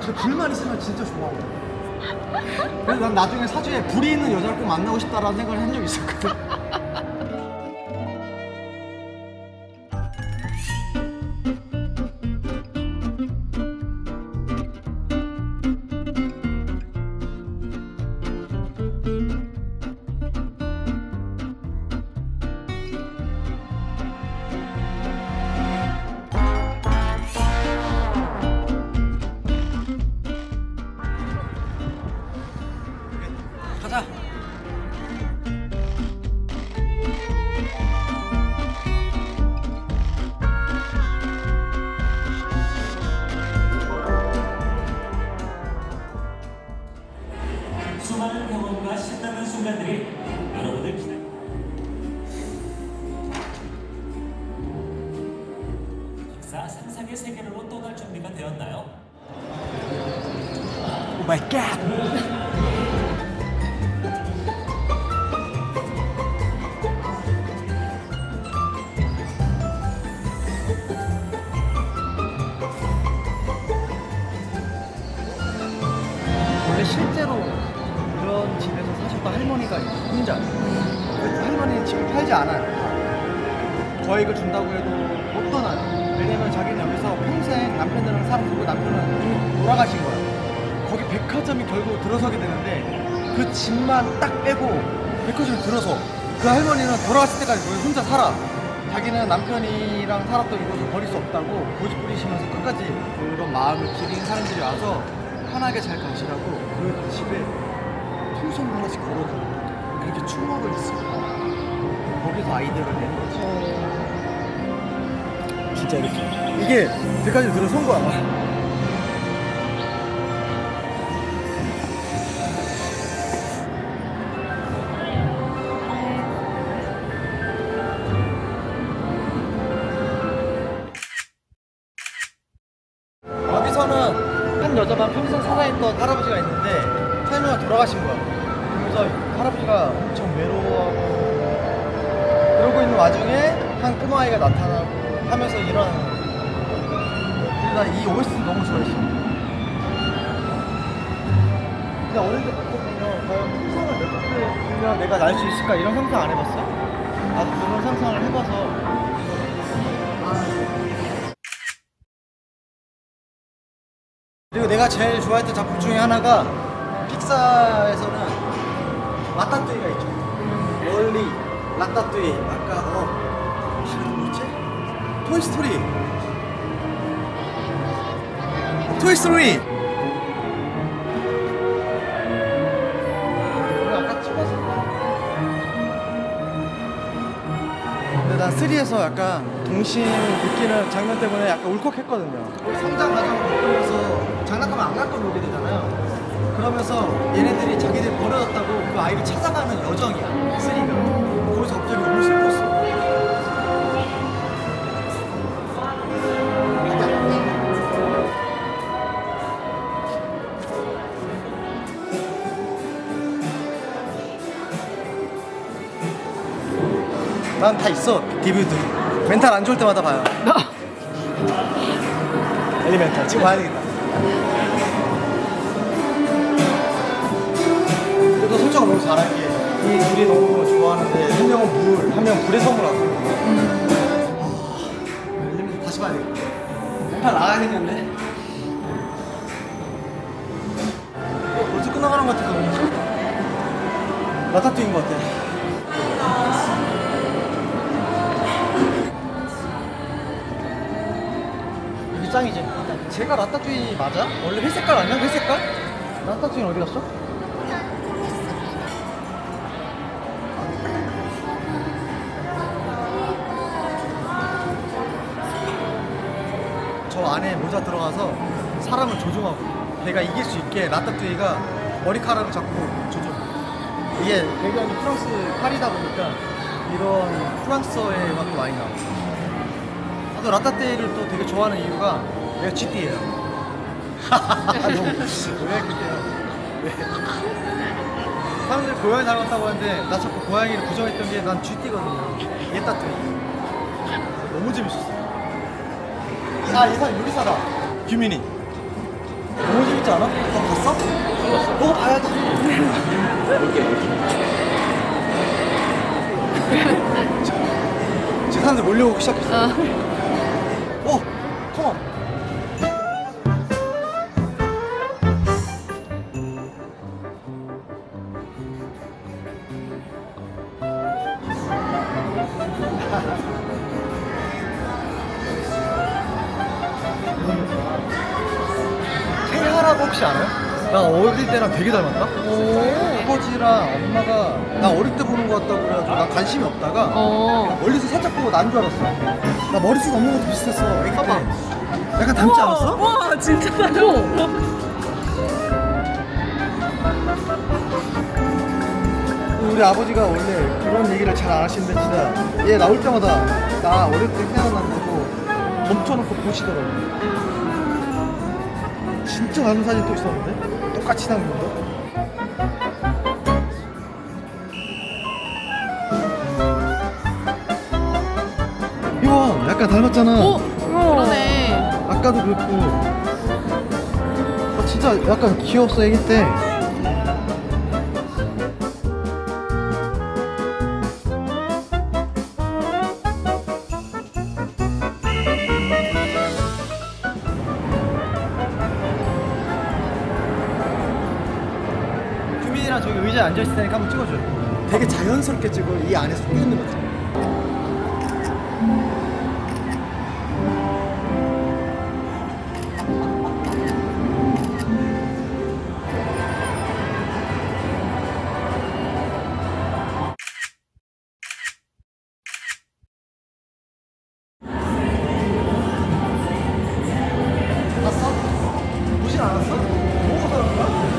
저 불만 있으면 진짜 좋아하거든. 그래서 난 나중에 사주에 불이 있는 여자를 꼭 만나고 싶다라는 생각을 한 적이 있었거든. 가자. 수많은 경험과 신나는 순간들이 여러분을 기다립니다. 역사 상상의 세계로 떠날 준비가 되었나요? 오 마이 갓. 원래 실제로 이런 집에서 사셨던 할머니가 혼자. 그 할머니는 집을 팔지 않아요. 거액을 준다고 해도 못 떠나요. 왜냐면 자기는 여기서 평생 남편이랑 살아보고 남편은 이미 돌아가신 거야. 거기 백화점이 결국 들어서게 되는데 그 집만 딱 빼고 백화점이 들어서 그 할머니는 돌아갔을 때까지 거기 혼자 살아. 자기는 남편이랑 살았던 이곳을 버릴 수 없다고 고집 부리시면서 끝까지 그런 마음을 기린 사람들이 와서 편하게 잘 가시라고 그 집에 풍선 하나씩 걸어서 그렇게 추모를 했어요. 거기서 아이디어를 낸 거지. 진짜 이렇게 이게 백화점에 들어선 거야. 여기서는 한 여자만 평생 살아있던 할아버지가 있는데 할머니가 돌아가신 거야. 그래서 할아버지가 엄청 외로워하고 그러고 있는 와중에 한 꼬마아이가 나타나고 하면서 일어나는 거야. 근데 나 이 OST 너무 좋아했어. 근데 어릴 때 봤거든요. 과연 풍선을 몇 개 불면 내가 날 수 있을까 이런 상상 안 해봤어? 나도 그런 상상을 해봐서 그리고 내가 제일 좋아했던 작품 중에 하나가 픽사에서는 라따뚜이가 있죠. 월리, 라따뚜이, 아까 뭐였지? 토이스토리. 토이스토리. 우리 아까 찍었어. 근데 난 3에서 약간 동심 느끼는 장면 때문에 약간 울컥했거든요. 성장 과정을 겪으면서 장난감을 안 갖고 놀게 되잖아요. 그러면서 얘네들이 자기들 버려졌다고 그 아이를 찾아가는 여정이야. 3가. 거기서 갑자기 너무 슬펐어. 난 다 있어. DVD. 멘탈 안 좋을 때마다 봐요. 엘리멘탈 지금 봐야 되겠다. 그래도 설정을 너무 잘한 게 이 둘이 너무 좋아하는데 한 명은 물, 한 명은 불의 섬을 왔고. 엘리멘탈 다시 봐야 되겠다. 멘탈 나가야 되겠는데. 벌써 끝나가는 것 같아서 너무 좋아. 라타뚜이인 것 같아. 이게 짱이지. 제가 라따뚜이 맞아? 원래 회색깔 아니야? 회색깔? 라따뚜이는 어디 갔어? 저 안에 모자 들어가서 사람을 조종하고 내가 이길 수 있게 라따뚜이가 머리카락을 잡고 조종. 이게 배경이 프랑스 파리다 보니까 이런 프랑스어의 음악도 많이 나오고. 또 라따뚜이를 또 되게 좋아하는 이유가 내가 GT예요. 너무 왜 그때요? 왜? 사람들이 고양이 닮았다고 하는데 나 자꾸 고양이를 부정했던 게 난 GT거든요. 얘따뚜이. 너무 재밌었어. 아, 이 사람 요리사다. 규민이. 너무 재밌지 않아? 너 봤어? 너 봐야지. 지금 사람들 몰려오기 시작했어. 컴온. 태하라고 혹시 알아요? 나 어릴 때랑 되게 닮았다? 아버지랑 엄마가 나 어릴 때 보는 것 같다고 그래가지고 난 관심이 없다가 멀리서 살짝 보고 난 줄 알았어. 나 머리숱 없는 것도 비슷했어 애기 때. 봐봐. 약간 닮지 않았어? 와 진짜 닮아. 우리 아버지가 원래 그런 얘기를 잘 안 하시는데 진짜 얘 나올 때마다 나 어릴 때 태어난다고 멈춰놓고 보시더라고요. 진짜 닮은 사진 또 있었는데? 똑같이 닮은 거? 이거 약간 닮았잖아. 그러네. 아까도 그랬고. 진짜 약간 귀여웠어 애기 때. 규민이랑 저기 의자에 앉아있을 테니까 한번 찍어줘. 되게 자연스럽게 찍어. 이 안에 속 있는 거지. 봤어? 보진 않았어? 보고 그런 거야?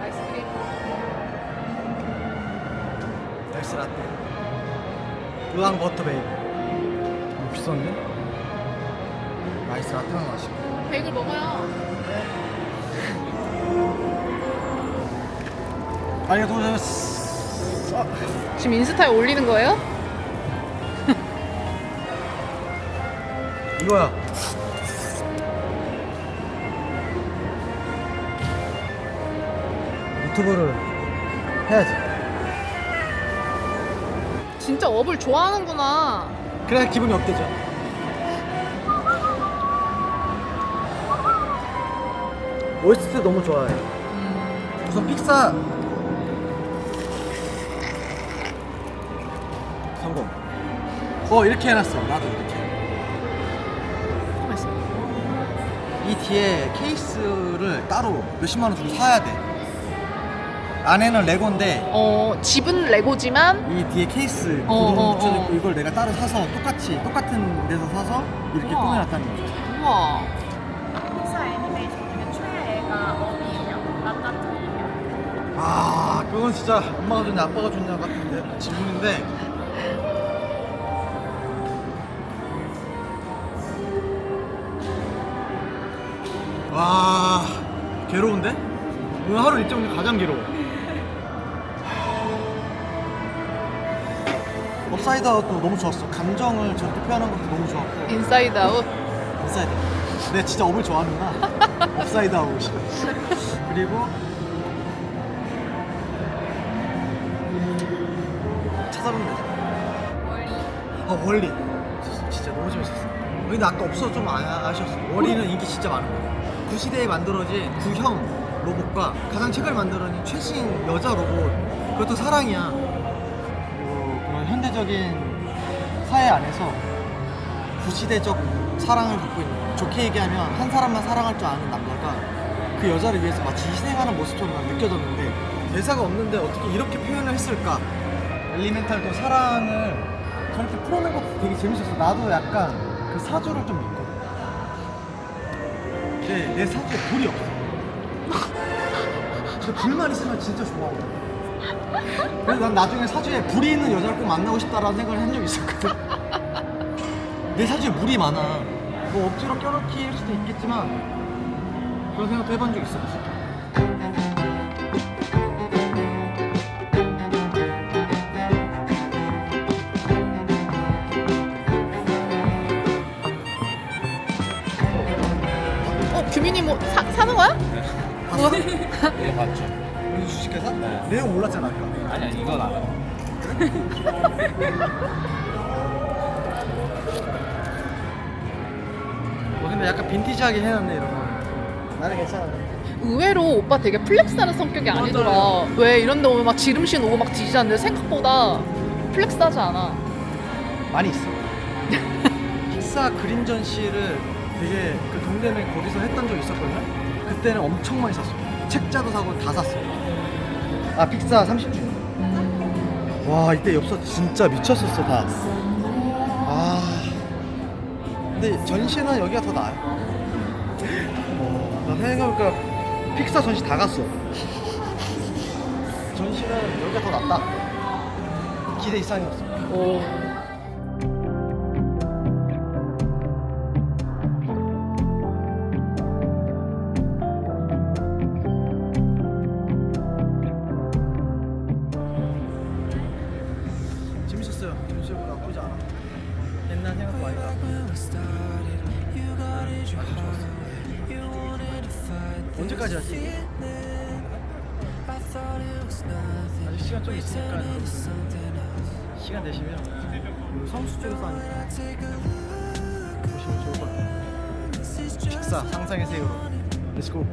아이스크림. 엑스 라떼 으앙 버터 베이글. 비싼데? 아이스 라떼만 마시고. 베이글 먹어요. 아니 도저히 지금 인스타에 올리는 거예요? 이거야. 유튜브를 해야지. 진짜 어불 좋아하는구나. 그래야 기분이 업되죠. OST 너무 좋아해. 우선 픽사 성공. 이렇게 해놨어. 나도 이렇게. 맛있어. 이 뒤에 케이스를 따로 몇십만 원 주고 사야 돼. 안에는 레고인데 집은 레고지만 이 뒤에 케이스 어, 구름 어, 붙여져 있고 어. 이걸 내가 따로 사서 똑같은 데서 사서 이렇게 우와. 꾸며놨다는 거죠. 우와. 픽사 애니메이션 중에 최애가 어디예요? 라따뚜이예요? 아 그건 진짜 엄마가 좋냐 아빠가 좋냐 같은데 질문인데 와 괴로운데? 오늘 하루 일정 중에 가장 괴로워. 업사이드 아웃도 너무 좋았어. 감정을 저렇게 표현한 것도 너무 좋았고. 인사이드 아웃. 업사이드 아웃. 내가 진짜 업을 좋아하는구나. 업사이드 아웃이. 그리고 찾아보면 되지. 월리. 진짜 너무 재밌었어. 근데 아까 없어서 좀 아쉬웠어. 월리는 인기 진짜 많은 거야. 그 시대에 만들어진 구형 로봇과 가장 최근에 만들어진 최신 여자 로봇. 그것도 사랑이야. 그리고 그런 현대적인 사회 안에서 구시대적 사랑을 갖고 있는 거야. 좋게 얘기하면 한 사람만 사랑할 줄 아는 남자가 그 여자를 위해서 마치 희생하는 모습처럼 난 느껴졌는데 대사가 없는데 어떻게 이렇게 표현을 했을까? 엘리멘탈도 사랑을 저렇게 풀어낸 것도 되게 재밌었어. 나도 약간 그 사주를 좀 믿거든. 근데 내 사주에 불이 없어. 근데 불만 있으면 진짜 좋아하거든. 그래서 난 나중에 사주에 불이 있는 여자를 꼭 만나고 싶다라는 생각을 한 적이 있었거든. 내 사주에 물이 많아. 뭐 억지로 껴넣기일 수도 있겠지만 그런 생각도 해본 적 있어. 규민이 뭐 사는 거야? 뭐? 이거 봤죠? 오늘 주식회사? 네. 내용 몰랐잖아 아까. 아니 이건 알아. 근데 약간 빈티지하게 해놨네 이런 거. 나는 괜찮아. 의외로 오빠 되게 플렉스하는 성격이 아니더라. 왜 이런 데 오면 막 지름신 오고 막 뒤지는데 생각보다 플렉스하지 않아. 많이 있어. 픽사 그린 전시를 되게 그 동대문 거기서 했던 적 있었거든요. 그때는 엄청 많이 샀어. 책자도 사고 다 샀어. 아 픽사 30주년. 와 이때 엽서 진짜 미쳤었어 다. 아 근데 전시는 여기가 더 나아요. 나 생각해보니까 픽사 전시 다 갔어. 전시는 여기가 더 낫다. 기대 이상이었어. 오. 재밌었어요. 전시회가 나쁘지 않아. 옛날 생각도 많이 나고. 아주 좋았어. 언제까지 하지? 아직 시간 좀 있으니까 시간 되시면 성수 쪽에서 하니까 보시면 좋을 것 같아요. 식사 상상의 세계로. 렛츠고.